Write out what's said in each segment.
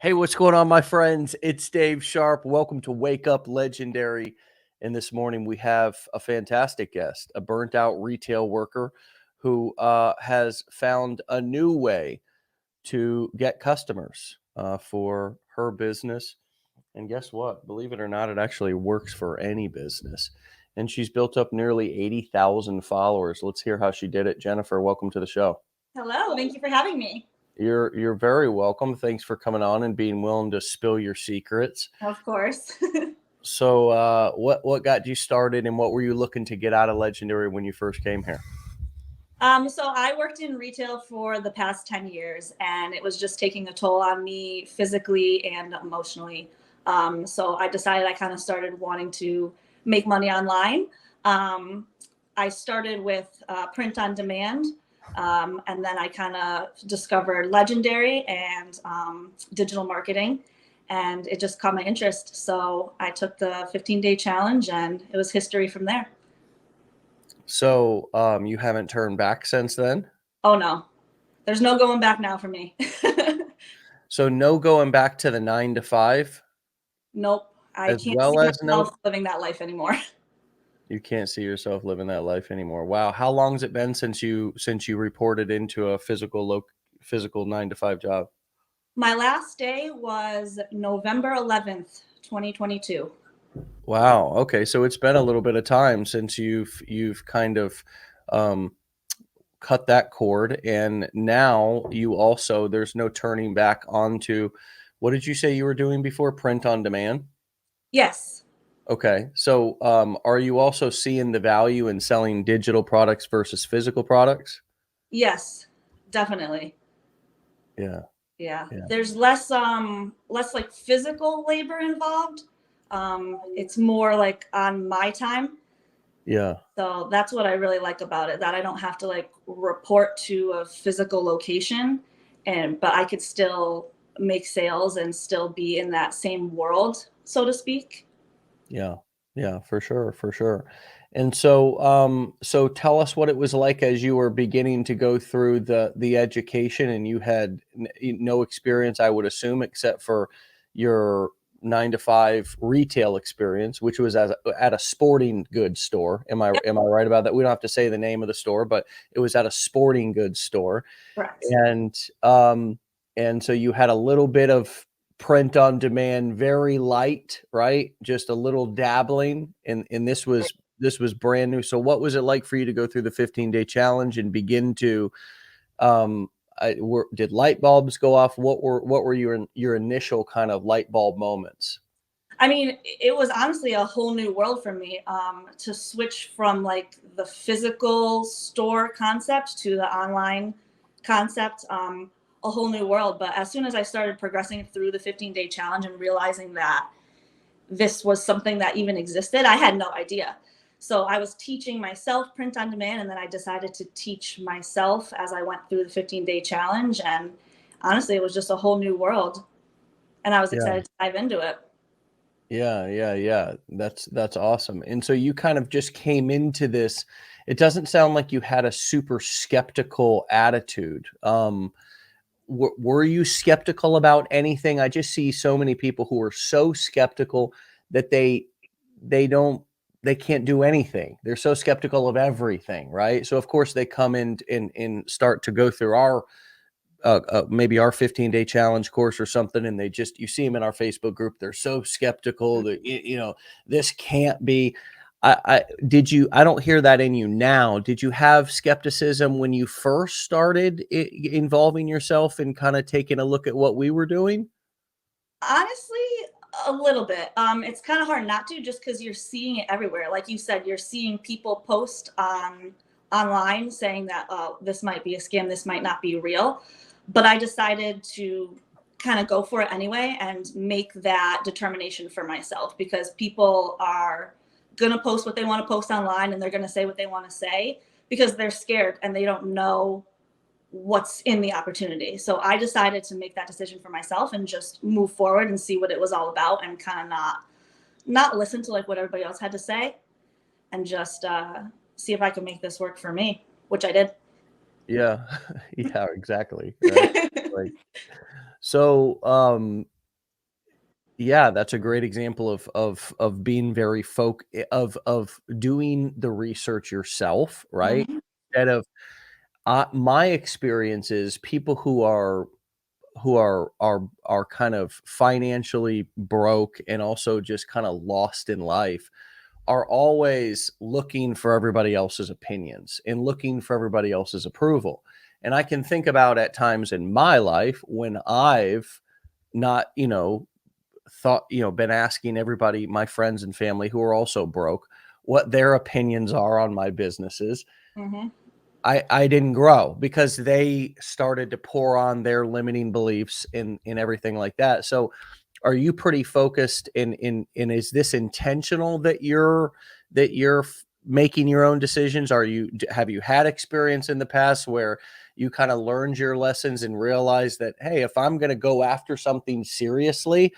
Hey, what's going on, my friends? It's Dave Sharpe. Welcome to Wake Up Legendary. And this morning we have a fantastic guest, a burnt out retail worker who has found a new way to get customers for her business. And guess what? Believe it or not, it actually works for any business. And she's built up nearly 80,000 followers. Let's hear how she did it. Jennifer, welcome to the show. Hello, thank you for having me. You're very welcome. Thanks for coming on and being willing to spill your secrets. Of course. So, what got you started, and what were you looking to get out of Legendary when you first came here? So I worked in retail for the past 10 years, and it was just taking a toll on me physically and emotionally. So I decided I kind of started wanting to make money online. Um, I started with print on demand, and then I kind of discovered Legendary and digital marketing, and it just caught my interest. So I took the 15-day challenge, and it was history from there. So, you haven't turned back since then? Oh no, there's no going back now for me. So, no going back to the 9 to 5, Nope. I as can't see well as myself no, living that life anymore. you can't see yourself living that life anymore. Wow, how long has it been since you reported into a physical 9 to 5 job? My last day was November 11th, 2022. Wow. Okay, so it's been a little bit of time since you've kind of um, cut that cord, and now you also there's no turning back onto what did you say you were doing before? Print on demand? Yes. Okay. So are you also seeing the value in selling digital products versus physical products? Yes, definitely. Yeah. Yeah. Yeah. There's less like physical labor involved. It's more like on my time. Yeah. So that's what I really like about it, that I don't have to like report to a physical location, but I could still make sales and still be in that same world, so to speak. Yeah. Yeah, for sure, for sure. And so tell us what it was like as you were beginning to go through the education, and you had no experience, I would assume, except for your 9 to 5 retail experience, which was at a sporting goods store. Yep, Am I right about that? We don't have to say the name of the store, but it was at a sporting goods store. correct. And um and so you had a little bit of print on demand, very light, right? Just a little dabbling, and this was brand new. So what was it like for you to go through the 15-day challenge and begin to did light bulbs go off? What were your initial kind of light bulb moments? I mean, it was honestly a whole new world for me, to switch from like the physical store concept to the online concept. A whole new world. But as soon as I started progressing through the 15-day challenge and realizing that this was something that even existed, I had no idea. So I was teaching myself print on demand, and then I decided to teach myself as I went through the 15-day challenge. And honestly, it was just a whole new world, and I was Yeah. excited to dive into it. Yeah, yeah, yeah. That's awesome. And so you kind of just came into this. It doesn't sound like you had a super skeptical attitude. Were you skeptical about anything? I just see so many people who are so skeptical that they don't they can't do anything. They're so skeptical of everything, right? So of course they come in and start to go through our maybe our 15-day challenge course or something, and they just you see them in our Facebook group. They're so skeptical that this can't be. I don't hear that in you now. Did you have skepticism when you first started involving yourself and kind of taking a look at what we were doing? Honestly, a little bit. It's kind of hard not to, just because you're seeing it everywhere. Like you said, you're seeing people post on online saying that, this might be a scam, this might not be real. But I decided to kind of go for it anyway and make that determination for myself, because people are gonna post what they want to post online, and they're gonna say what they want to say because they're scared and they don't know what's in the opportunity. So I decided to make that decision for myself and just move forward and see what it was all about, and kind of not listen to like what everybody else had to say, and just see if I could make this work for me, which I did. Yeah, yeah, exactly. Right. Like So, yeah, that's a great example of being very of doing the research yourself, right? Mhm. Instead of my experience is people who are kind of financially broke and also just kind of lost in life are always looking for everybody else's opinions and looking for everybody else's approval. And I can think about at times in my life when I've not, been asking everybody, my friends and family who are also broke, what their opinions are on my businesses. Mhm. I didn't grow because they started to pour on their limiting beliefs in everything like that. So are you pretty focused in is this intentional that you're making your own decisions? Have you had experience in the past where you kind of learned your lessons and realized that, hey, if I'm going to go after something seriously,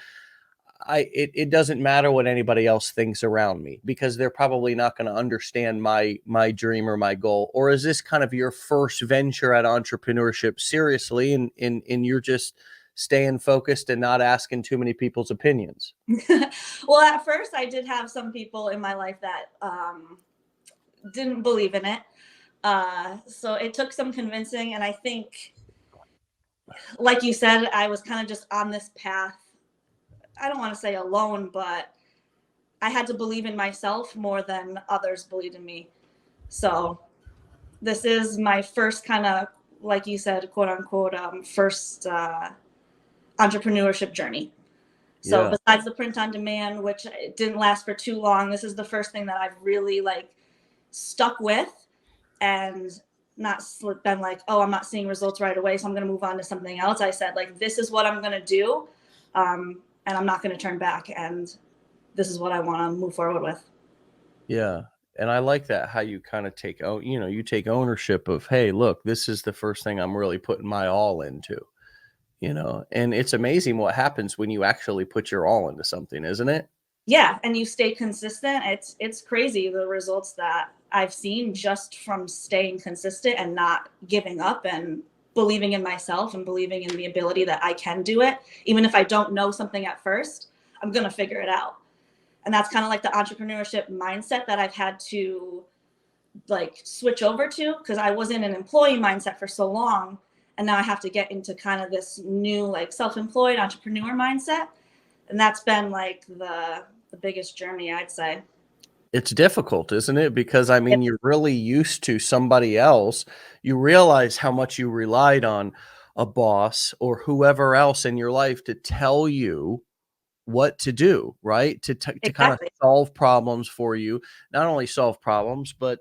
it doesn't matter what anybody else thinks around me because they're probably not going to understand my dream or my goal? Or is this kind of your first venture at entrepreneurship seriously, and you're just staying focused and not asking too many people's opinions? Well, at first, I did have some people in my life that didn't believe in it. So it took some convincing. And I think, like you said, I was kind of just on this path. I don't want to say alone, but I had to believe in myself more than others believed in me. So this is my first kind of, like you said, quote unquote, first entrepreneurship journey. So Yeah. besides the print on demand, which it didn't last for too long, this is the first thing that I've really like stuck with and not been like, oh, I'm not seeing results right away, so I'm going to move on to something else. I said, like, this is what I'm going to do, and I'm not going to turn back. And this is what I want to move forward with. Yeah. And I like that how you kind of you take ownership of, hey, look, this is the first thing I'm really putting my all into. And it's amazing what happens when you actually put your all into something, isn't it? Yeah, and you stay consistent. It's crazy the results that I've seen just from staying consistent and not giving up and believing in myself and believing in the ability that I can do it. Even if I don't know something at first, I'm going to figure it out. And that's kind of like the entrepreneurship mindset that I've had to like switch over to because I was in an employee mindset for so long, and now I have to get into kind of this new like self-employed entrepreneur mindset, and that's been like the biggest journey, I'd say. It's difficult, isn't it? Because I mean, you're really used to somebody else. You realize how much you relied on a boss or whoever else in your life to tell you what to do, right? To kind of Exactly. solve problems for you. Not only solve problems, but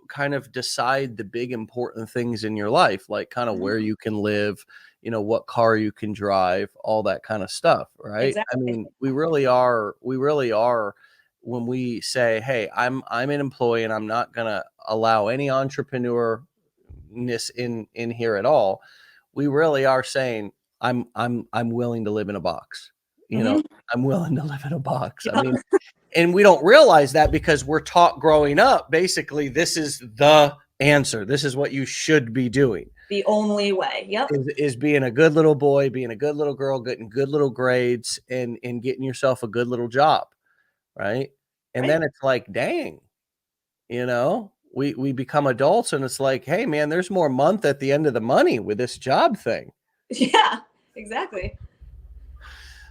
kind of decide the big important things in your life, like kind of Mhm. where you can live, what car you can drive, all that kind of stuff, right? I Exactly. mean, we really are when we say, "Hey, I'm an employee and I'm not going to allow any entrepreneurness in here at all." We really are saying, I'm willing to live in a box. You know, Hmm. I'm willing to live in a box. I mean, and we don't realize that because we're taught growing up, basically, this is the answer. This is what you should be doing The only way. Yep. is being a good little boy, being a good little girl, getting good little grades and getting yourself a good little job, right? And Right. then it's like, dang, we become adults and it's like, hey man, there's more month at the end of the money with this job thing. Yeah. Exactly.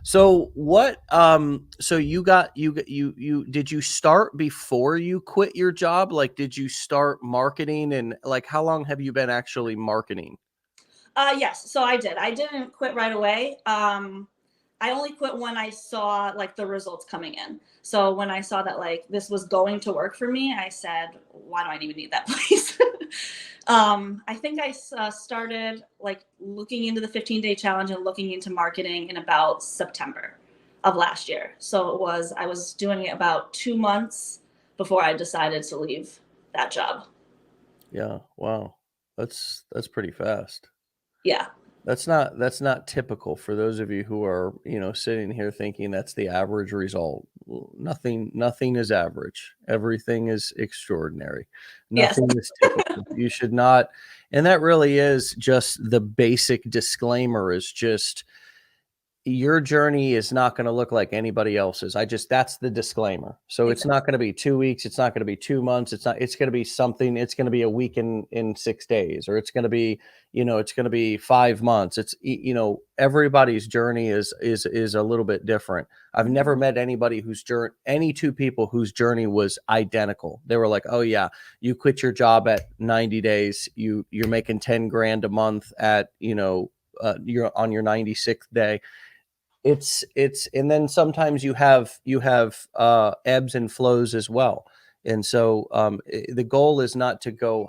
So what so you did you start before you quit your job? Like did you start marketing, and like how long have you been actually marketing? Yes, so I did. I didn't quit right away. I only quit when I saw like the results coming in. So when I saw that like this was going to work for me, I said, "Why do I even need that place?" I think I started like looking into the 15-day challenge and looking into marketing in about September of last year. So I was doing it about 2 months before I decided to leave that job. Yeah, wow. That's pretty fast. Yeah. That's not typical for those of you who are, sitting here thinking that's the average result. nothing is average. Everything is extraordinary. Yes. Nothing is typical. You should not, and that really is just the basic disclaimer, is just your journey is not going to look like anybody else's. That's the disclaimer. So it's Exactly. not going to be 2 weeks. It's not going to be 2 months. It's going to be something. It's going to be a week in 6 days, or it's going to be, it's going to be 5 months. Everybody's journey is a little bit different. I've never met anybody any two people whose journey was identical. They were like, oh yeah, you quit your job at 90 days. You're making 10 grand a month at, you're on your 96th day. And then sometimes you have ebbs and flows as well. And so the goal is not to go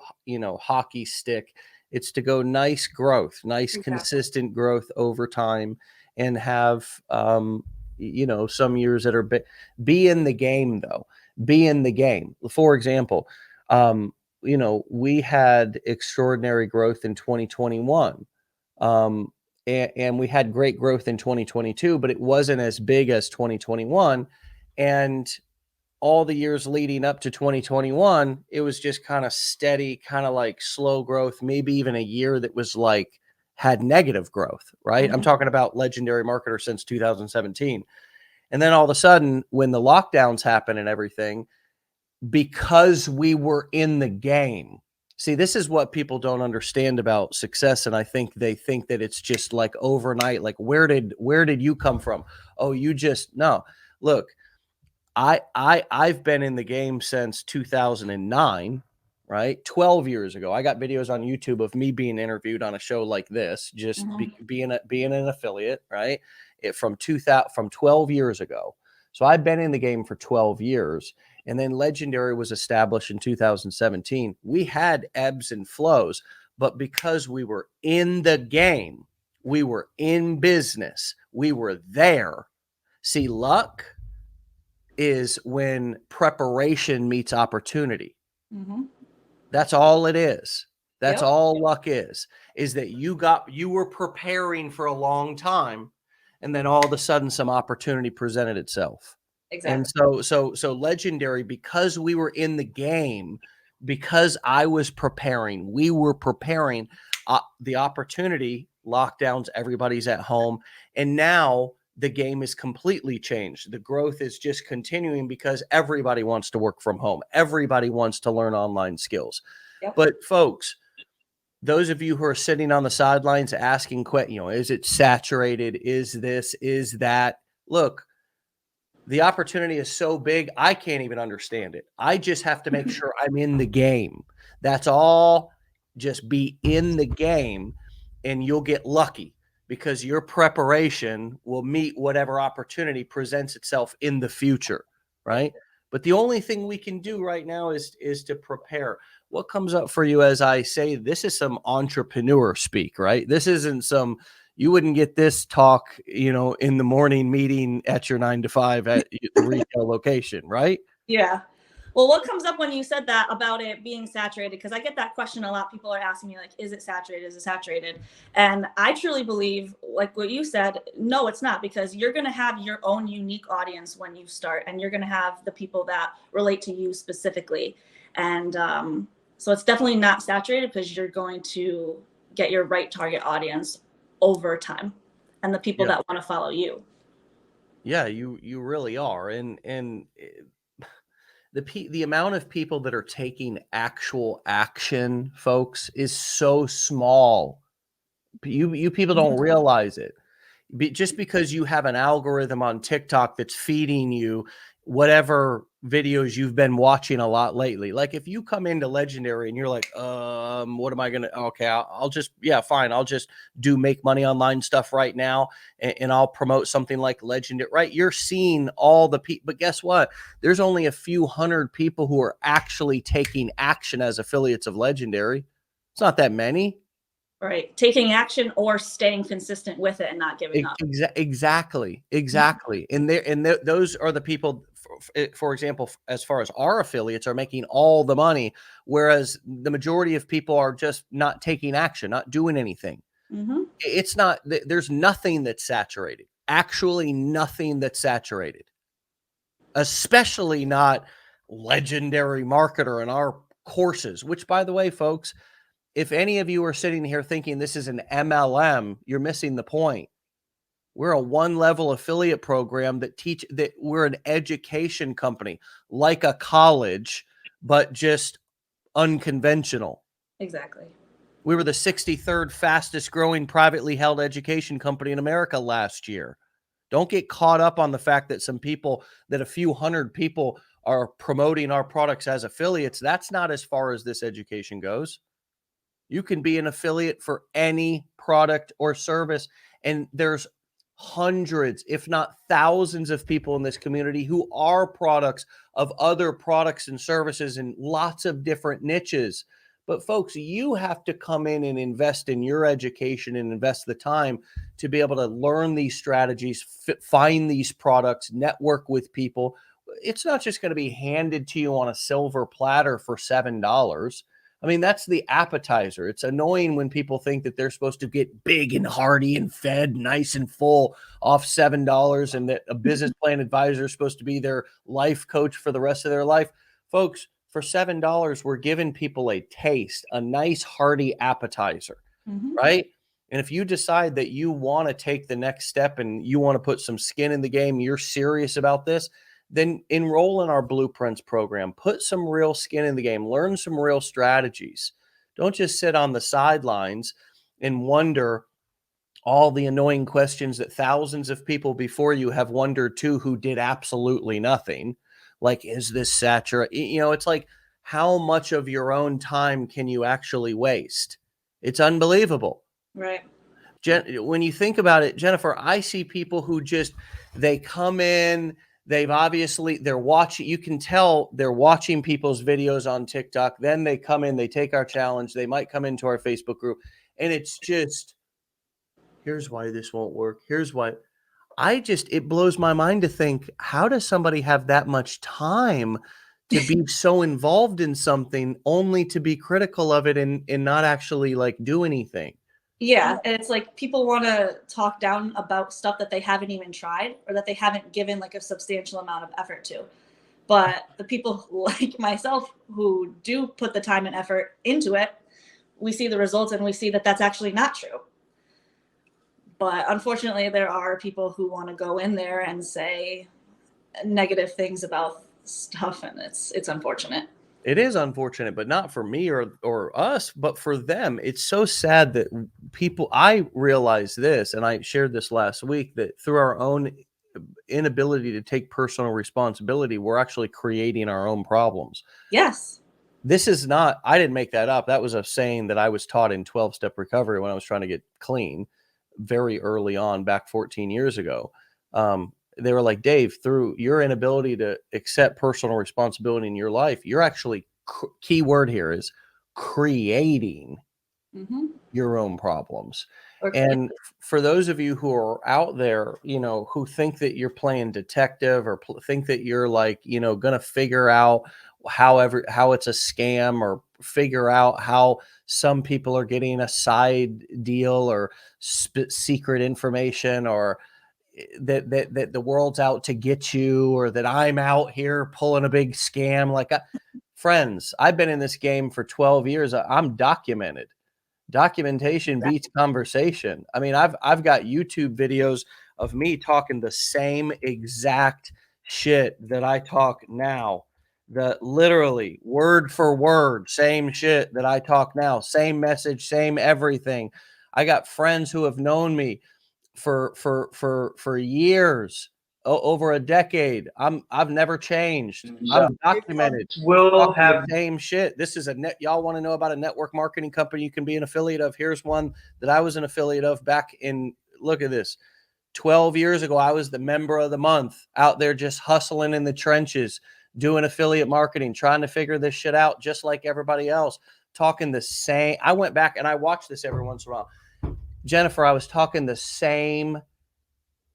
hockey stick. It's to go nice growth, nice Exactly. consistent growth over time, and have some years that are be in the game. Though, be in the game. For example, we had extraordinary growth in 2021. And we had great growth in 2022, but it wasn't as big as 2021. And all the years leading up to 2021, it was just kind of steady, kind of like slow growth, maybe even a year that was like had negative growth, right? I'm talking about legendary marketer since 2017. And then all of a sudden, when the lockdowns happen and everything, because we were in the game. See, this is what people don't understand about success. And I think they think that it's just like overnight, like where did you come from? Oh, no. Look, I've been in the game since 2009, right? 12 years ago. I got videos on YouTube of me being interviewed on a show like this, just being an affiliate, right? From 12 years ago. So I've been in the game for 12 years. And then Legendary was established in 2017. We had ebbs and flows, but because we were in the game, we were in business, we were there. See, luck is when preparation meets opportunity. That's all it is. That's all luck is that you were preparing for a long time, and then all of a sudden some opportunity presented itself. Exactly. And so Legendary, because we were in the game, because I was preparing, we were preparing, the opportunity, lockdowns, everybody's at home, and now the game is completely changed. The growth is just continuing because everybody wants to work from home. Everybody wants to learn online skills. Yep. But folks, those of you who are sitting on the sidelines asking, is it saturated? Is this, is that? Look, the opportunity is so big, I can't even understand it. I just have to make sure I'm in the game. That's all. Just be in the game and you'll get lucky, because your preparation will meet whatever opportunity presents itself in the future, right? But the only thing we can do right now is to prepare. What comes up for you, as I say, this is some entrepreneur speak, right? This isn't some, you wouldn't get this talk, in the morning meeting at your 9 to 5 at the retail location, right? Yeah. Well, what comes up when you said that about it being saturated? Because I get that question a lot. People are asking me, like, is it saturated? Is it saturated? And I truly believe, like what you said, no, it's not, because you're going to have your own unique audience when you start, and you're going to have the people that relate to you specifically. And so it's definitely not saturated, because you're going to get your right target audience over time, and the people that want to follow you. Yeah, you really are. And the amount of people that are taking actual action, folks, is so small. You people don't realize it. Just because you have an algorithm on TikTok that's feeding you whatever videos you've been watching a lot lately. Like if you come into Legendary and you're like, what am I going to, okay, I'll just, fine. I'll just make money online stuff right now. And I'll promote something like Legendary, right? You're seeing all the people, but guess what? There's only a few hundred people who are actually taking action as affiliates of Legendary. It's not that many. Right. Taking action or staying consistent with it and not giving up. Exactly. And those are the people, for example, as far as our affiliates, are making all the money, whereas the majority of people are just not taking action, not doing anything. It's not, there's nothing that's saturated. Actually, nothing that's saturated. especially not legendary marketer in our courses, which, by the way, folks, if any of you are sitting here thinking this is an MLM, you're missing the point. We're a one-level affiliate program that we're an education company, like a college, but just unconventional. Exactly. We were the 63rd fastest growing privately held education company in America last year. Don't get caught up on the fact that a few hundred people are promoting our products as affiliates. That's not as far as this education goes. You can be an affiliate for any product or service. And there's hundreds, if not thousands of people in this community who are products of other products and services in lots of different niches. But folks, you have to come in and invest in your education and invest the time to be able to learn these strategies, find these products, network with people. It's not just going to be handed to you on a silver platter for $7. I mean, that's the appetizer. It's annoying when people think that they're supposed to get big and hearty and fed nice and full off $7 and that a business plan advisor is supposed to be their life coach for the rest of their life. Folks, for $7, we're giving people a taste, a nice hearty appetizer, right? And if you decide that you want to take the next step and you want to put some skin in the game, you're serious about this, then enroll in our Blueprints program. Put some real skin in the game. Learn some real strategies. Don't just sit on the sidelines and wonder all the annoying questions that thousands of people before you have wondered too, who did absolutely nothing. Like, is this saturated? It's like, how much of your own time can you actually waste? It's unbelievable. Right. When you think about it, Jennifer, I see people who they come in, they're watching, you can tell they're watching people's videos on TikTok. Then they come in, they take our challenge. They might come into our Facebook group and it's just, here's why this won't work. Here's why. It blows my mind to think, how does somebody have that much time to be so involved in something only to be critical of it and not actually like do anything? Yeah, and it's like people want to talk down about stuff that they haven't even tried or that they haven't given like a substantial amount of effort to. But the people like myself who do put the time and effort into it, we see the results and we see that that's actually not true. But unfortunately, there are people who want to go in there and say negative things about stuff, and it's unfortunate. It is unfortunate, but not for me or us, but for them. It's so sad that I realized this, and I shared this last week, that through our own inability to take personal responsibility, we're actually creating our own problems. Yes. This is not, I didn't make that up. That was a saying that I was taught in 12-step recovery when I was trying to get clean very early on, back 14 years ago. They were like, Dave, through your inability to accept personal responsibility in your life, you're actually, key word here is creating your own problems. And for those of you who are out there, who think that you're playing detective or think that you're like, going to figure out how it's a scam or figure out how some people are getting a side deal or secret information, or that the world's out to get you, or that I'm out here pulling a big scam. Like, friends, I've been in this game for 12 years. I'm documented. Documentation beats conversation. I mean, I've got YouTube videos of me talking the same exact shit that I talk now. Literally word for word, same shit that I talk now, same message, same everything. I got friends who have known me for years, over a decade. I've never changed. I'm documented. Will have the same shit. This is y'all want to know about a network marketing company you can be an affiliate of? Here's one that I was an affiliate of back in, look at this, 12 years ago. I was the member of the month out there just hustling in the trenches, doing affiliate marketing, trying to figure this shit out just like everybody else, talking the same. I went back and I watch this every once in a while. Jennifer, I was talking the same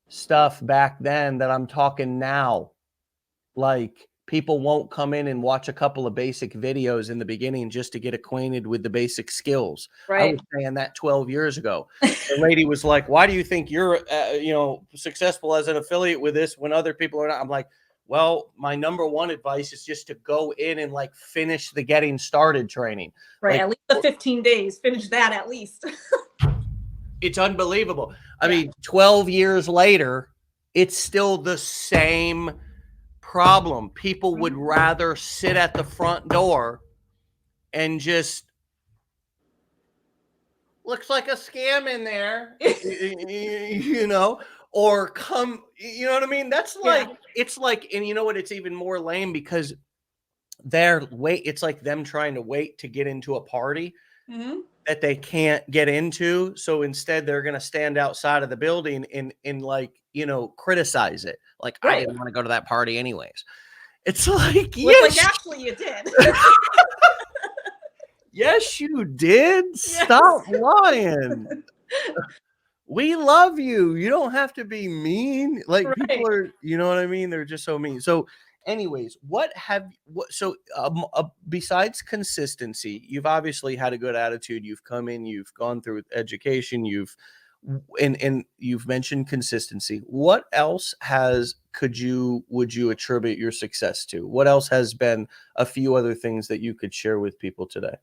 stuff back then that I'm talking now. Like, people won't come in and watch a couple of basic videos in the beginning just to get acquainted with the basic skills. Right. I was saying that 12 years ago. The lady was like, why do you think you're, successful as an affiliate with this when other people are not? I'm like, Well, my number one advice is just to go in and like finish the getting started training. Right. Like At least the 15 days, finish that at least. it's unbelievable. I Yeah. mean, 12 years later, it's still the same problem. People would rather sit at the front door and just looks like a scam in there, you know, or come, you know what I mean? That's like, Yeah. it's like, and you know what? It's even more lame because it's like them trying to wait to get into a party Mm-hmm. that they can't get into. So instead they're going to stand outside of the building and like, you know, criticize it. Like, I Right. didn't want to go to that party anyways. It's like, Well, it's like, yes, actually, you did. yes, you did. Yes. Stop lying. We love you. You don't have to be mean. Like people Right. are, you know what I mean? They're just so mean. So, anyways, besides consistency, you've obviously had a good attitude. You've come in, you've gone through education, and you've mentioned consistency. What else would you attribute your success to? What else has been a few other things that you could share with people today?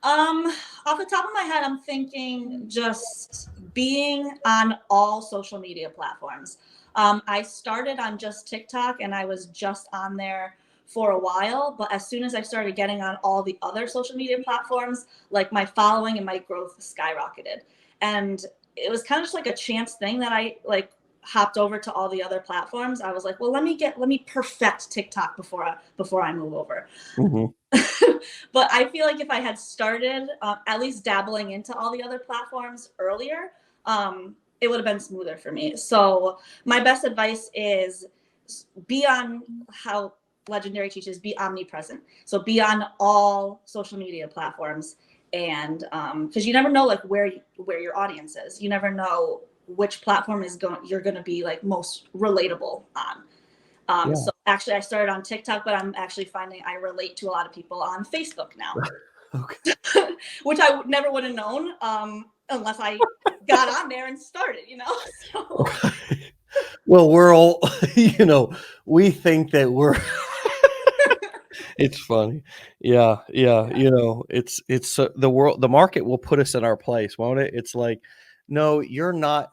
Off the top of my head, I'm thinking just being on all social media platforms. I started on just TikTok and I was just on there for a while, but as soon as I started getting on all the other social media platforms, like my following and my growth skyrocketed. And it was kind of just like a chance thing that I like hopped over to all the other platforms. I was like, well, let me perfect TikTok before I move over. Mhm. But I feel like if I had started at least dabbling into all the other platforms earlier, it would have been smoother for me. So my best advice is be on how Legendary teaches, be omnipresent. So be on all social media platforms, and because you never know like where your audience is. You never know which platform you're going to be like most relatable on. Yeah. So actually, I started on TikTok, but I'm actually finding I relate to a lot of people on Facebook now, Okay. which I never would have known unless I got on there and started, you know? So, Well, we're all, you know, we think that we're it's funny. Yeah, yeah, yeah. you know, the market will put us in our place, won't it? It's like, "No, you're not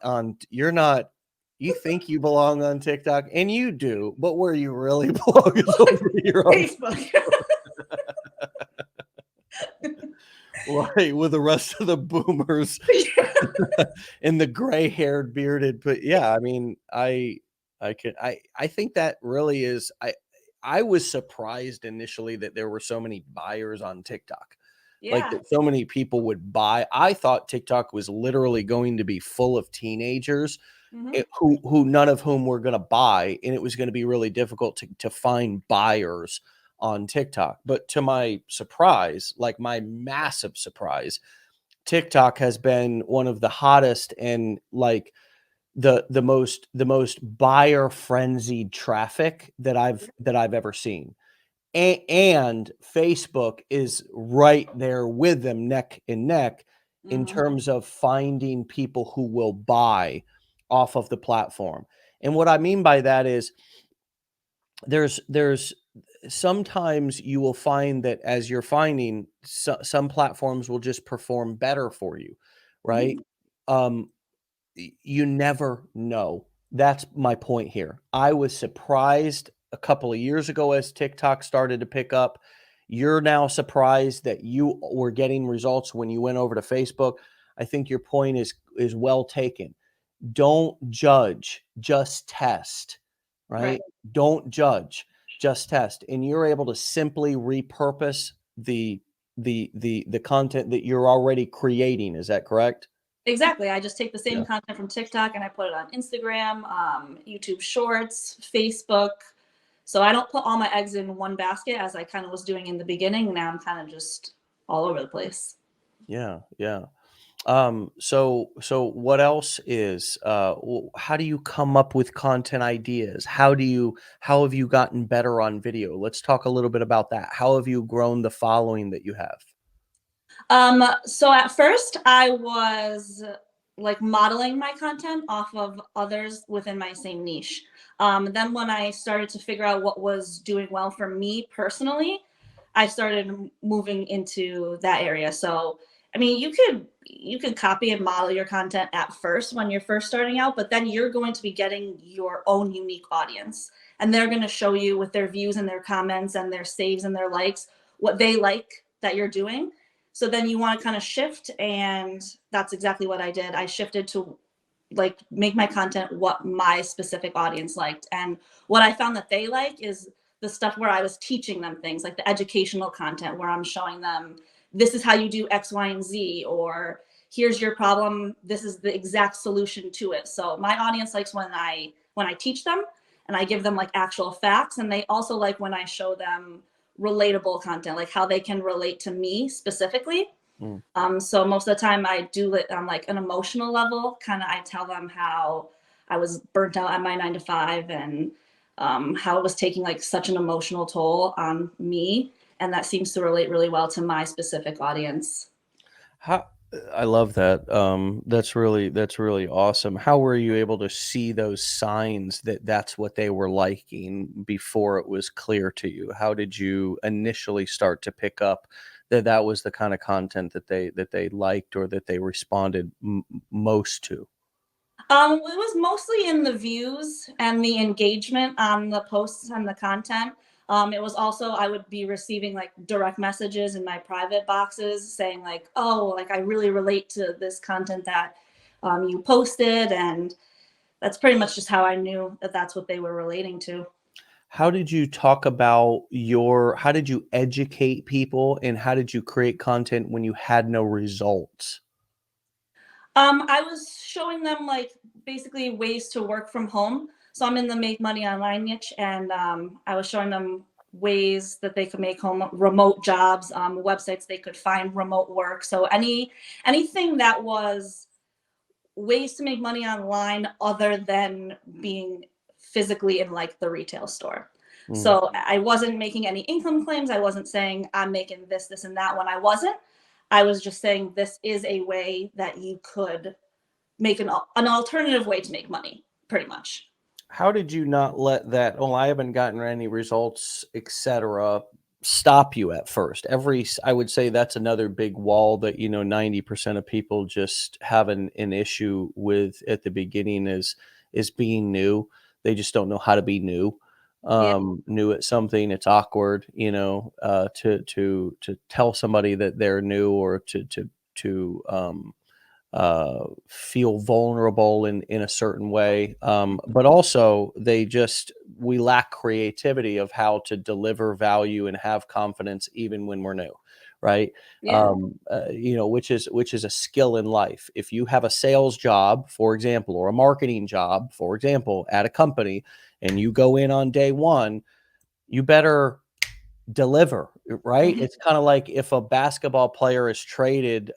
you think you belong on TikTok, and you do, but where you really belong is over here on Facebook. right, with the rest of the boomers and the gray-haired, bearded, but yeah, I mean, I think that really is I was surprised initially that there were so many buyers on TikTok. Like Yeah. that so many people would buy. I thought TikTok was literally going to be full of teenagers Hmm. who none of whom were going to buy, and it was going to be really difficult to find buyers on TikTok. But to my surprise, like my massive surprise, TikTok has been one of the hottest and like the most buyer frenzied traffic that I've ever seen. And Facebook is right there with them neck and neck in Hmm. terms of finding people who will buy off of the platform. And what I mean by that is there's sometimes you will find that as you're finding some platforms will just perform better for you, right? Hmm. Um, you never know. That's my point here. I was surprised a couple of years ago as TikTok started to pick up. You're now surprised that you were getting results when you went over to Facebook. I think your point is well taken. Don't judge, just test, Right. right? Don't judge, just test. And you're able to simply repurpose the content that you're already creating. Is that correct? Exactly. I just take the same Yeah. content from TikTok and I put it on Instagram, YouTube Shorts, Facebook. So I don't put all my eggs in one basket as I kind of was doing in the beginning. Now I'm kind of just all over the place. Yeah, yeah. So what else is how do you come up with content ideas? How have you gotten better on video? Let's talk a little bit about that. How have you grown the following that you have? So at first I was like modeling my content off of others within my same niche. Then when I started to figure out what was doing well for me personally, I started moving into that area. So, I mean, you could copy and model your content at first when you're first starting out, but then you're going to be getting your own unique audience, and they're going to show you with their views and their comments and their saves and their likes what they like that you're doing. So then you want to kind of shift, and that's exactly what I did. I shifted to like make my content what my specific audience liked. And what I found that they like is the stuff where I was teaching them things, like the educational content where I'm showing them this is how you do X, Y, and Z, or here's your problem, this is the exact solution to it. So my audience likes when I teach them and I give them like actual facts, and they also like when I show them relatable content, like how they can relate to me specifically. Mm. So most of the time I do it on like an emotional level. Kind of, I tell them how I was burnt out at my 9 to 5, and how it was taking like such an emotional toll on me. And that seems to relate really well to my specific audience. How I love that. That's really awesome. How were you able to see those signs that that's what they were liking before it was clear to you? How did you initially start to pick up that that was the kind of content that they liked or that they responded most to? It was mostly in the views and the engagement on the posts and the content. It was also, I would be receiving like direct messages in my private boxes saying like, oh, like I really relate to this content that you posted. And that's pretty much just how I knew that that's what they were relating to. How did you talk about how did you educate people and how did you create content when you had no results? I was showing them like basically ways to work from home. So I'm in the make money online niche, and I was showing them ways that they could make home remote jobs, websites they could find remote work. So anything that was ways to make money online other than being physically in like the retail store. Mm. So I wasn't making any income claims. I wasn't saying I'm making this, this, and that when I wasn't. I was just saying this is a way that you could make an alternative way to make money, pretty much. How did you not let that, "Oh, I haven't gotten any results, etcetera," stop you at first? I would say that's another big wall that, 90% of people just have an issue with at the beginning is being new. They just don't know how to be new. Yeah. New at something, it's awkward, to tell somebody that they're new or to feel vulnerable in a certain way. But also, we lack creativity of how to deliver value and have confidence even when we're new, right? Yeah. Which is a skill in life. If you have a sales job, for example, or a marketing job, for example, at a company, and you go in on day one, you better deliver, right? Mhm. It's kind of like if a basketball player is traded.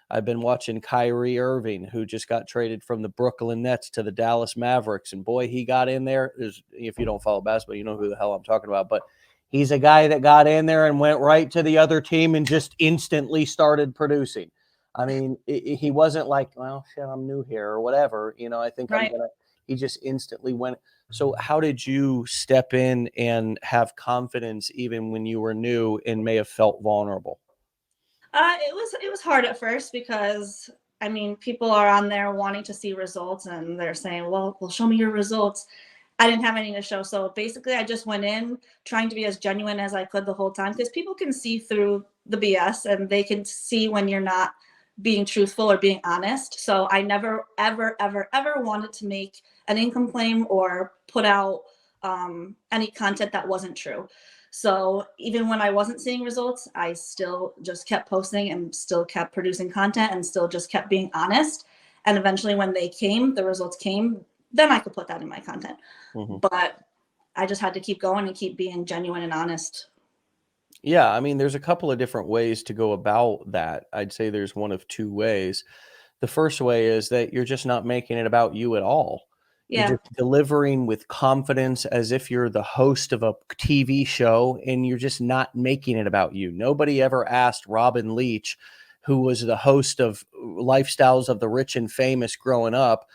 I've been watching Kyrie Irving, who just got traded from the Brooklyn Nets to the Dallas Mavericks, and boy, he got in there. If you don't follow basketball, you know who the hell I'm talking about. But he's a guy that got in there and went right to the other team and just instantly started producing. I mean, he wasn't like, well, shit, I'm new here or whatever. I think I'm Right. gonna. He just instantly went. So how did you step in and have confidence even when you were new and may have felt vulnerable? It was hard at first because I mean people are on there wanting to see results, and they're saying, well, show me your results. I didn't have anything to show, so basically I just went in trying to be as genuine as I could the whole time, because people can see through the BS and they can see when you're not being truthful or being honest. So I never ever ever ever wanted to make an income claim or put out any content that wasn't true. So even when I wasn't seeing results, I still just kept posting and still kept producing content and still just kept being honest. And eventually, when the results came, then I could put that in my content. Mhm. But I just had to keep going and keep being genuine and honest. Yeah, I mean, there's a couple of different ways to go about that. I'd say there's one of two ways. The first way is that you're just not making it about you at all. You're Yeah. just delivering with confidence as if you're the host of a TV show and you're just not making it about you. Nobody ever asked Robin Leach, who was the host of Lifestyles of the Rich and Famous growing up,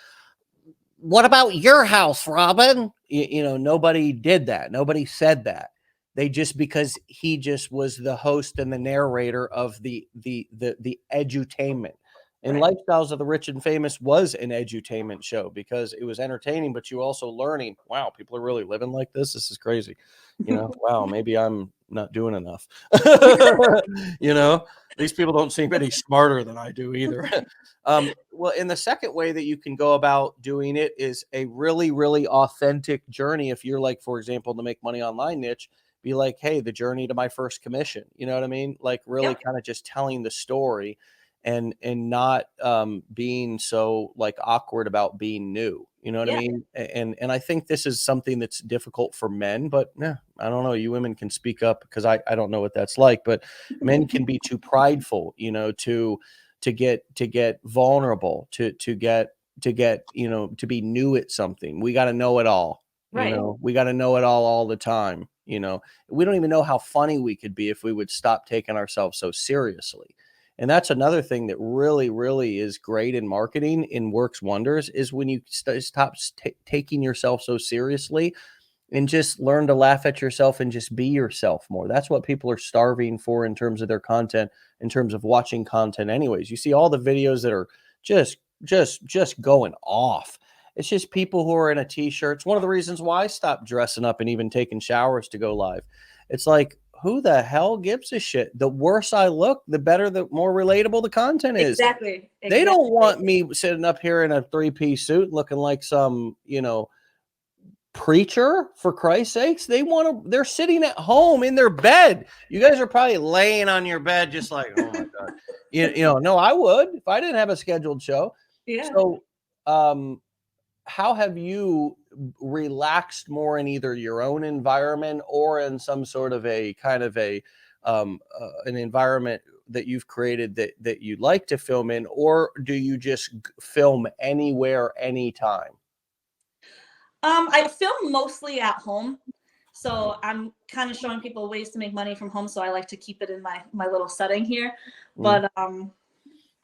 what about your house, Robin? Nobody did that. Nobody said that. They just, because he just was the host and the narrator of the edutainment. And Right. Lifestyles of the Rich and Famous was an edutainment show because it was entertaining, but you also learning, wow, people are really living like this. This is crazy. Wow, maybe I'm not doing enough. These people don't seem any smarter than I do either. Well, and the second way that you can go about doing it is a really, really authentic journey. If you're like, for example, the make money online niche, be like, hey, the journey to my first commission. You know what I mean? Like really Yep. kind of just telling the story and not being so like awkward about being new. You know what I Yeah. mean? And I think this is something that's difficult for men, but yeah, I don't know. You women can speak up because I don't know what that's like, but men can be too prideful, to get vulnerable, to get to be new at something. We got to know it all. Right. We got to know it all the time. We don't even know how funny we could be if we would stop taking ourselves so seriously. And that's another thing that really, really is great in marketing and works wonders, is when you stop taking yourself so seriously and just learn to laugh at yourself and just be yourself more. That's what people are starving for in terms of their content, in terms of watching content anyways. You see all the videos that are just going off. It's just people who are in a t-shirt. It's one of the reasons why I stopped dressing up and even taking showers to go live. It's like, who the hell gives a shit? The worse I look, the better, the more relatable the content is. Exactly. They don't Exactly. want me sitting up here in a 3-piece suit looking like some, preacher, for Christ's sakes. They're sitting at home in their bed. You guys are probably laying on your bed just like, oh my God. No, I would if I didn't have a scheduled show. Yeah. So how have you relaxed more in either your own environment or in some sort of a kind of an environment that you've created that you'd like to film in, or do you just film anywhere, anytime? I film mostly at home. So I'm kind of showing people ways to make money from home. So I like to keep it in my little setting here. Mm. But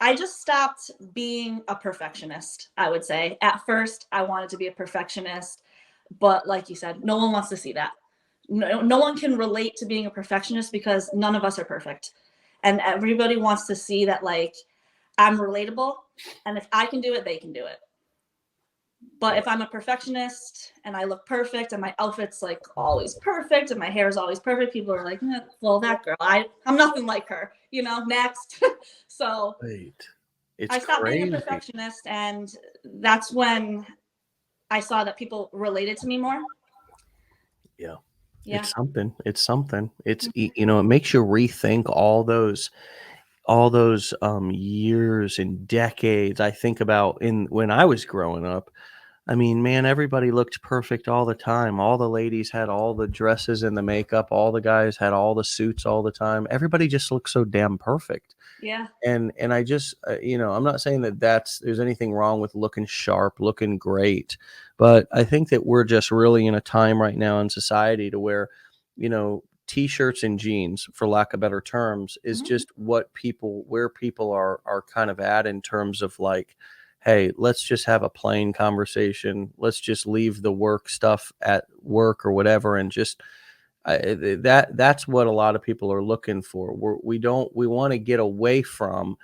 I just stopped being a perfectionist, I would say. At first, I wanted to be a perfectionist, but like you said, no one wants to see that. No one can relate to being a perfectionist because none of us are perfect. And everybody wants to see that, like, I'm relatable. And if I can do it, they can do it. But if I'm a perfectionist and I look perfect and my outfit's like always perfect and my hair is always perfect, people are like, well, that girl, I'm nothing like her, next. So Right. It's I stopped being a crazy. perfectionist, and that's when I saw that people related to me more. Yeah. Yeah. It's something. It's something. Mhm. It makes you rethink all those years and decades. I think about in when I was growing up. I mean, man, everybody looked perfect all the time. All the ladies had all the dresses and the makeup. All the guys had all the suits all the time. Everybody just looked so damn perfect. Yeah. And I just, I'm not saying that there's anything wrong with looking sharp, looking great, but I think that we're just really in a time right now in society to where, t-shirts and jeans, for lack of better terms, is Mhm. just where people are kind of at in terms of like, hey, let's just have a plain conversation. Let's just leave the work stuff at work or whatever, and just that's what a lot of people are looking for. We want to get away from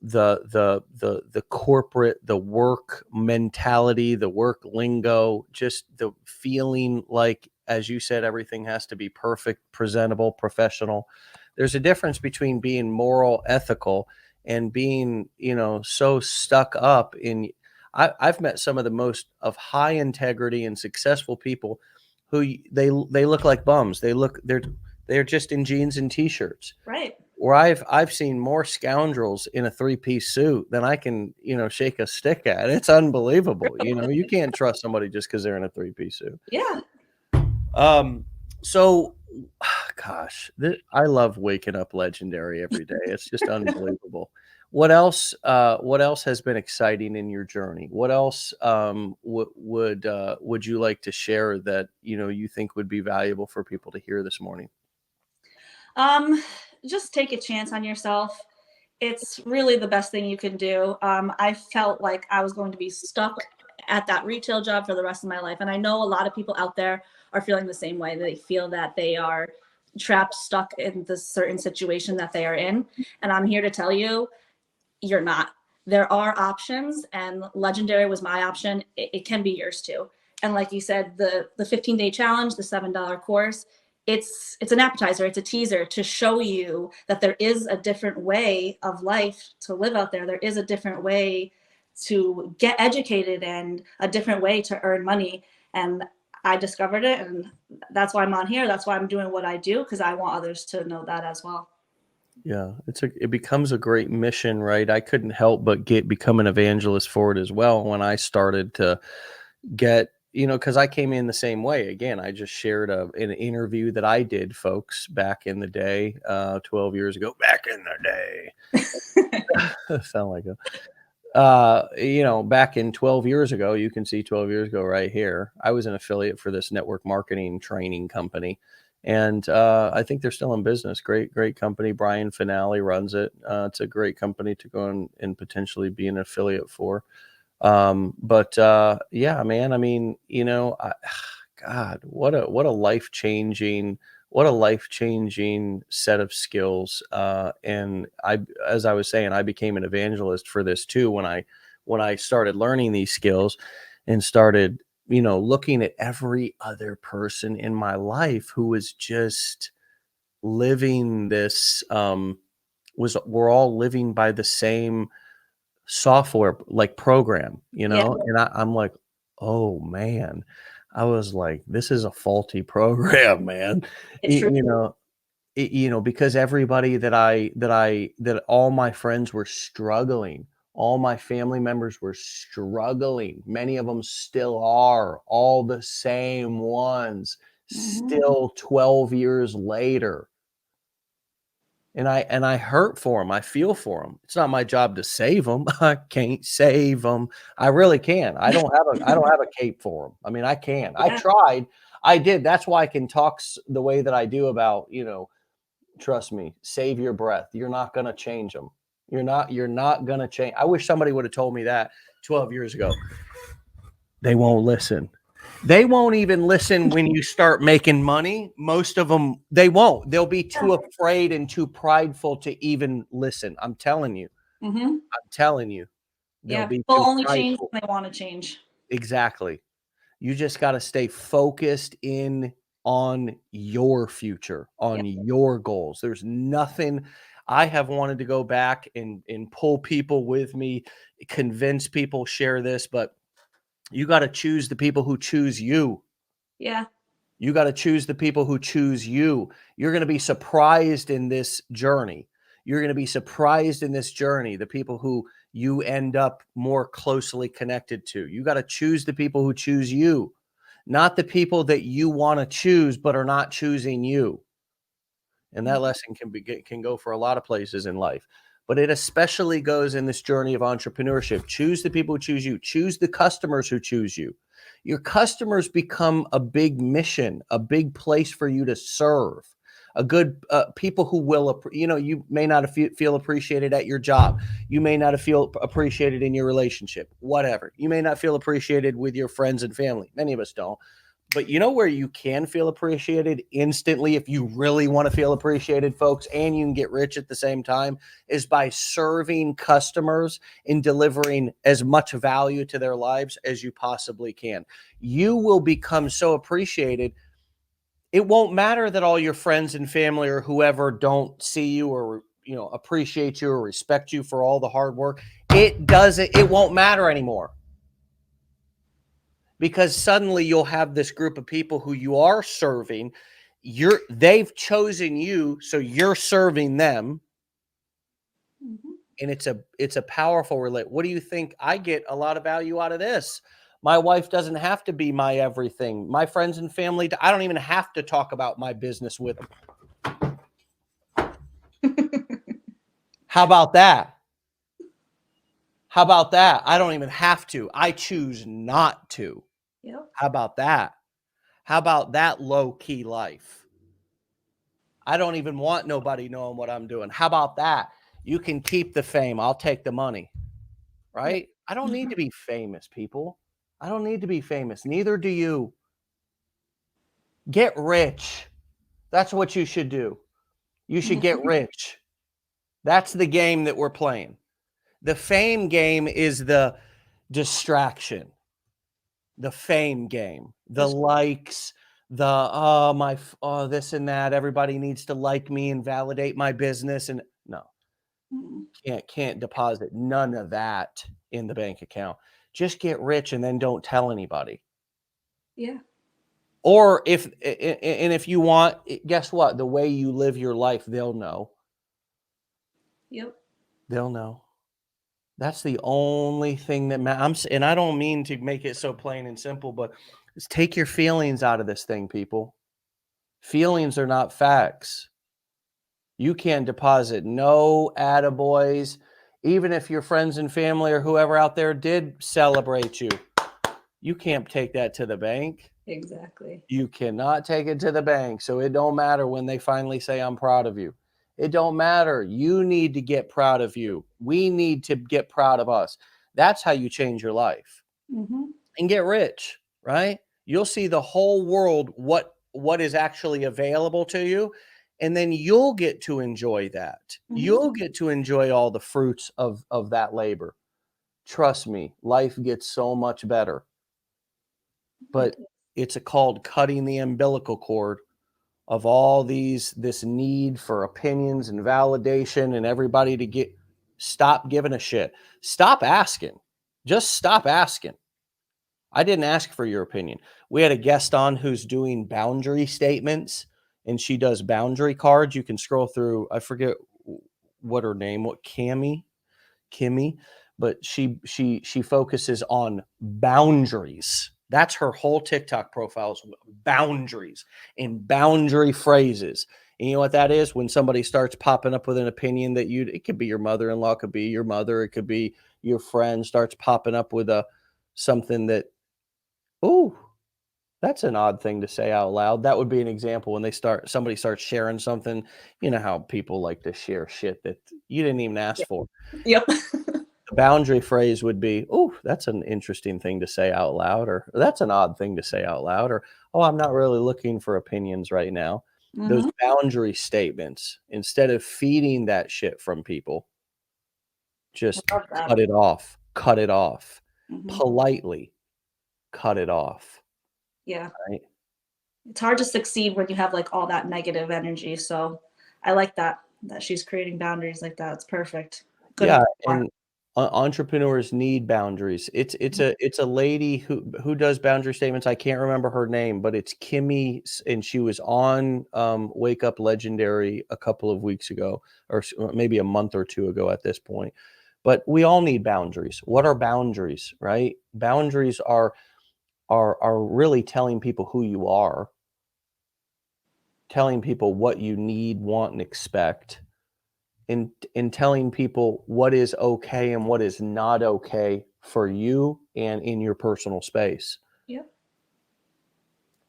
the corporate, the work mentality, the work lingo, just the feeling like, as you said, everything has to be perfect, presentable, professional. There's a difference between being moral, ethical, and being, so stuck up in. I've met some of the most of high integrity and successful people who they look like bums. They're just in jeans and t-shirts, Right. where I've seen more scoundrels in a 3-piece suit than I can, shake a stick at. It's unbelievable. You can't trust somebody just because they're in a 3-piece suit. Yeah. So gosh, I love waking up legendary every day. It's just unbelievable. What else has been exciting in your journey? What else would you like to share that you think would be valuable for people to hear this morning? Um, just take a chance on yourself. It's really the best thing you can do. I felt like I was going to be stuck at that retail job for the rest of my life. And I know a lot of people out there are feeling the same way. They feel that they are trapped, stuck in the certain situation that they are in. And I'm here to tell you, you're not. There are options, and Legendary was my option. It can be yours too. And like you said, the 15-day challenge, the $7 course, it's an appetizer, it's a teaser to show you that there is a different way of life to live out there. There is a different way to get educated and a different way to earn money. And I discovered it, and that's why I'm on here. That's why I'm doing what I do, because I want others to know that as well. Yeah, it becomes a great mission, right? I couldn't help but become an evangelist for it as well when I started to get, because I came in the same way. Again, I just shared an interview that I did, folks, back in the day, 12 years ago. Back in the day, sound like a back in 12 years ago. You can see 12 years ago right here. I was an affiliate for this network marketing training company. And I think they're still in business. Great company. Brian Finale runs it. It's a great company to go and potentially be an affiliate for. But yeah, man, I mean, God, what a life-changing set of skills. And as I was saying, I became an evangelist for this too when I started learning these skills and started, looking at every other person in my life who was just living this, we're all living by the same software like program, Yeah, and I'm like, oh man, I was like, this is a faulty program, man. it Y- truly. you know, because everybody that all my friends were struggling, all my family members were struggling. Many of them still are, all the same ones, Mhm. still 12 years later. And I hurt for them. I feel for them. It's not my job to save them. I can't save them. I really can. I don't have a cape for them. I mean, I can. I Yeah, tried. I did. That's why I can talk the way that I do about, trust me, save your breath. You're not going to change them. You're not going to change. I wish somebody would have told me that 12 years ago. They won't listen. They won't even listen when you start making money. Most of them, they won't. They'll be too afraid and too prideful to even listen. I'm telling you. hmm I'm telling you. They'll yeah. be People too only change prideful. when they want to change. Exactly. You just got to stay focused in on your future, Yeah, on your goals. There's nothing. I have wanted to go back and pull people with me, convince people, share this, but you got to choose the people who choose you. yeah, You got to choose the people who choose you. You're going to be surprised in this journey. You're going to be surprised in this journey, the people who you end up more closely connected to. You got to choose the people who choose you, not the people that you want to choose but are not choosing you. And that lesson can go for a lot of places in life, but it especially goes in this journey of entrepreneurship. Choose the people who choose you. Choose the customers who choose you. Your customers become a big mission, a big place for you to serve. A good people who will, you may not feel appreciated at your job. You may not feel appreciated in your relationship, whatever. You may not feel appreciated with your friends and family. Many of us don't. But you know where you can feel appreciated instantly if you really want to feel appreciated, folks, and you can get rich at the same time, is by serving customers and delivering as much value to their lives as you possibly can. You will become so appreciated. It won't matter that all your friends and family or whoever don't see you or appreciate you or respect you for all the hard work. It won't matter anymore, because suddenly you'll have this group of people who you are serving. They've chosen you, so you're serving them. hmm And it's a powerful relate. What do you think? I get a lot of value out of this. My wife doesn't have to be my everything. My friends and family, I don't even have to talk about my business with them. How about that? How about that? I don't even have to. I choose not to. yep. How about that? How about that low key life? I don't even want nobody knowing what I'm doing. How about that? You can keep the fame. I'll take the money. Right? I don't need to be famous, people. I don't need to be famous. Neither do you. Get rich. That's what you should do. You should get rich. That's the game that we're playing. The fame game is the distraction. The fame game, the likes, the this and that. Everybody needs to like me and validate my business. And no, can't deposit none of that in the bank account. Just get rich and then don't tell anybody. Yeah. Or if you want, guess what? The way you live your life, they'll know. Yep. They'll know. That's the only thing that matters. And I don't mean to make it so plain and simple, but just take your feelings out of this thing, people. Feelings are not facts. You can't deposit no attaboys, even if your friends and family or whoever out there did celebrate you. You can't take that to the bank. Exactly. You cannot take it to the bank. So it don't matter when they finally say, I'm proud of you. It don't matter. You need to get proud of you. We need to get proud of us. That's how you change your life and get rich, right? You'll see the whole world, what is actually available to you. And then you'll get to enjoy that. You'll get to enjoy all the fruits of that labor. Trust me, life gets so much better. But it's called cutting the umbilical cord of all this need for opinions and validation and everybody to stop giving a shit. Stop asking. Just stop asking. I didn't ask for your opinion. We had a guest on who's doing boundary statements, and she does boundary cards. You can scroll through, I forget what her name, Kimmy, but she focuses on boundaries. That's her whole TikTok profile is boundaries and boundary phrases. And you know what that is? When somebody starts popping up with an opinion that it could be your mother-in-law, it could be your mother, it could be your friend starts popping up with something that, oh, that's an odd thing to say out loud. That would be an example when somebody starts sharing something. You know how people like to share shit that you didn't even ask for. Yep. The boundary phrase would be, oh, that's an interesting thing to say out loud, or that's an odd thing to say out loud, or, oh, I'm not really looking for opinions right now. Those boundary statements, instead of feeding that shit from people, just cut it off, politely cut it off. Yeah. Right? It's hard to succeed when you have like all that negative energy. So I like that she's creating boundaries like that. It's perfect. Yeah, and entrepreneurs need boundaries. It's a lady who does boundary statements. I can't remember her name, but it's Kimmy, and she was on Wake Up Legendary a couple of weeks ago, or maybe a month or two ago at this point. But we all need boundaries. What are boundaries, right? Boundaries are really telling people who you are, telling people what you need, want, and expect. In telling people what is okay and what is not okay for you and in your personal space. Yep.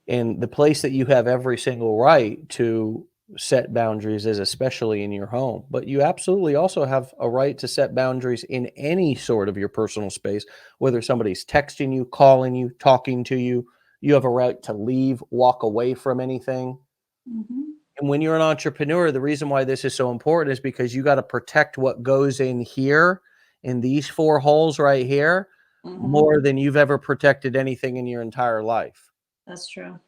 And the place that you have every single right to set boundaries is especially in your home, but you absolutely also have a right to set boundaries in any sort of your personal space, whether somebody's texting you, calling you, talking to you. You have a right to leave, walk away from anything. And when you're an entrepreneur, the reason why this is so important is because you got to protect what goes in here, in these 4 holes right here, more than you've ever protected anything in your entire life. That's true.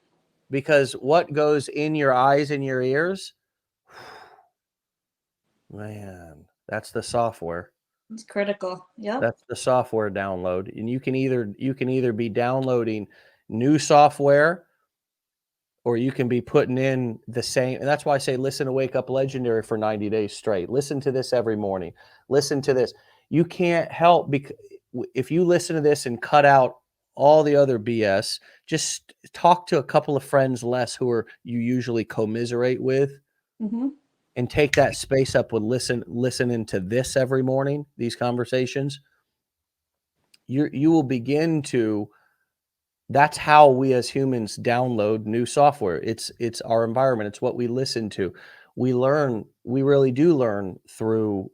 Because what goes in your eyes and your ears, man, that's the software. It's critical. Yep. That's the software download. And you can either be downloading new software, or you can be putting in the same. And that's why I say, listen to Wake Up Legendary for 90 days straight. Listen to this every morning. Listen to this. You can't help, because if you listen to this and cut out all the other BS, just talk to a couple of friends less who you usually commiserate with, and take that space up with listening to this every morning, these conversations. You will begin to. That's how we as humans download new software. It's our environment. It's what we listen to. we really do learn through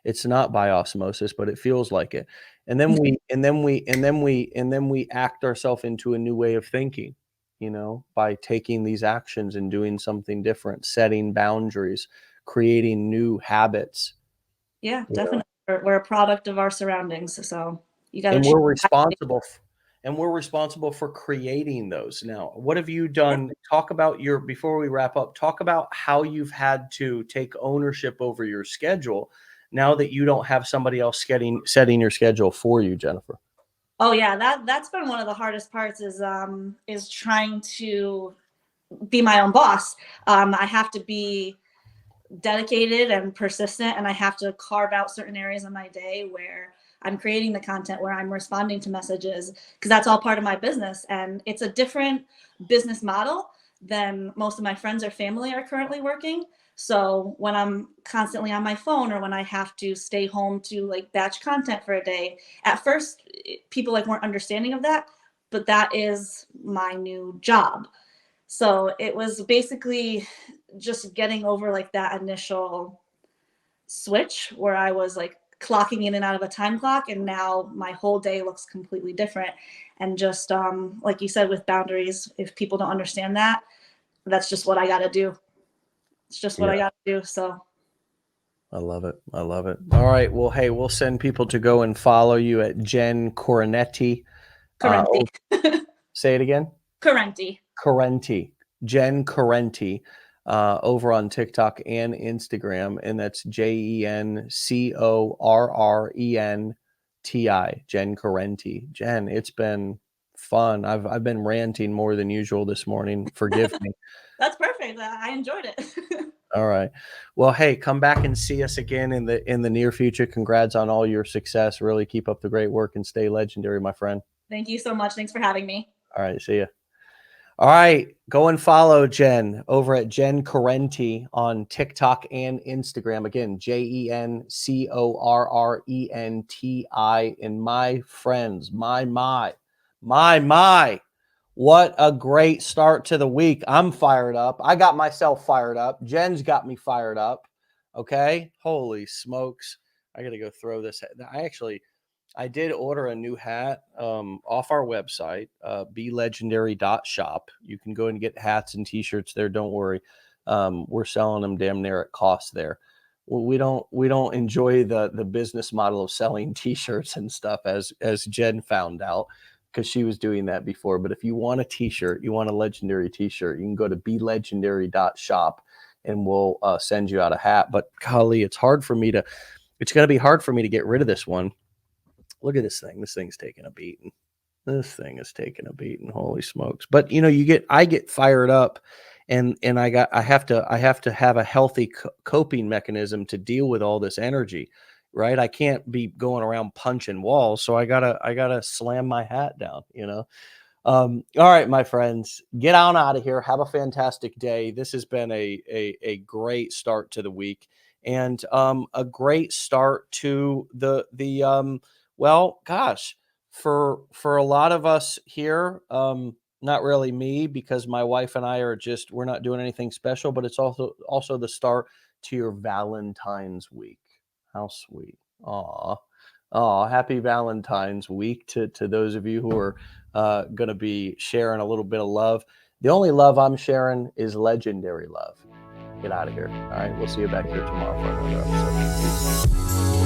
it's not by osmosis, but it feels like it. And then we act ourselves into a new way of thinking, by taking these actions and doing something different, setting boundaries, creating new habits. Yeah, definitely. We're a product of our surroundings, so you got to And choose. we're responsible for creating those. Now, what have you Yeah. done? Before we wrap up, talk about how you've had to take ownership over your schedule now that you don't have somebody else setting your schedule for you, Jennifer. Oh yeah, that's been one of the hardest parts is trying to be my own boss. I have to be dedicated and persistent, and I have to carve out certain areas of my day where I'm creating the content, where I'm responding to messages, because that's all part of my business. And it's a different business model than most of my friends or family are currently working. So when I'm constantly on my phone, or when I have to stay home to like batch content for a day, at first people like weren't understanding of that, but that is my new job. So it was basically just getting over like that initial switch where I was like clocking in and out of a time clock, and now my whole day looks completely different. And just like you said, with boundaries, if people don't understand that, that's just what I got to do. It's just what I got to do. So I love it. I love it. All right. Well, hey, we'll send people to go and follow you at Jen Correnti. Correnti. Say it again. Correnti. Correnti. Jen Correnti. Over on TikTok and Instagram, and that's JenCorrenti. Jen Correnti. Jen, it's been fun. I've been ranting more than usual this morning. Forgive me. That's perfect. I enjoyed it. All right. Well, hey, come back and see us again in the near future. Congrats on all your success. Really keep up the great work and stay legendary, my friend. Thank you so much. Thanks for having me. All right. See ya. All right, go and follow Jen over at Jen Correnti on TikTok and Instagram. Again, JenCorrenti. And my friends, my, what a great start to the week. I'm fired up. I got myself fired up. Jen's got me fired up. Okay, holy smokes. I got to go throw this. I did order a new hat off our website, belegendary.shop. You can go and get hats and t-shirts there. Don't worry. We're selling them damn near at cost there. We don't enjoy the business model of selling t-shirts and stuff as Jen found out, because she was doing that before. But if you want a t-shirt, you want a legendary t-shirt, you can go to belegendary.shop and we'll send you out a hat. But golly, it's going to be hard for me to get rid of this one. Look at this thing. This thing's taking a beating. This thing is taking a beating. Holy smokes. But I get fired up, and I have to have a healthy coping mechanism to deal with all this energy, right? I can't be going around punching walls. So I gotta slam my hat down, all right, my friends, get on out of here. Have a fantastic day. This has been a great start to the week, and a great start to the well, gosh, for a lot of us here, not really me, because my wife and I we're not doing anything special, but it's also the start to your Valentine's week. How sweet. Aw. Oh, happy Valentine's week to those of you who are going to be sharing a little bit of love. The only love I'm sharing is legendary love. Get out of here. All right. We'll see you back here tomorrow for another episode. Peace.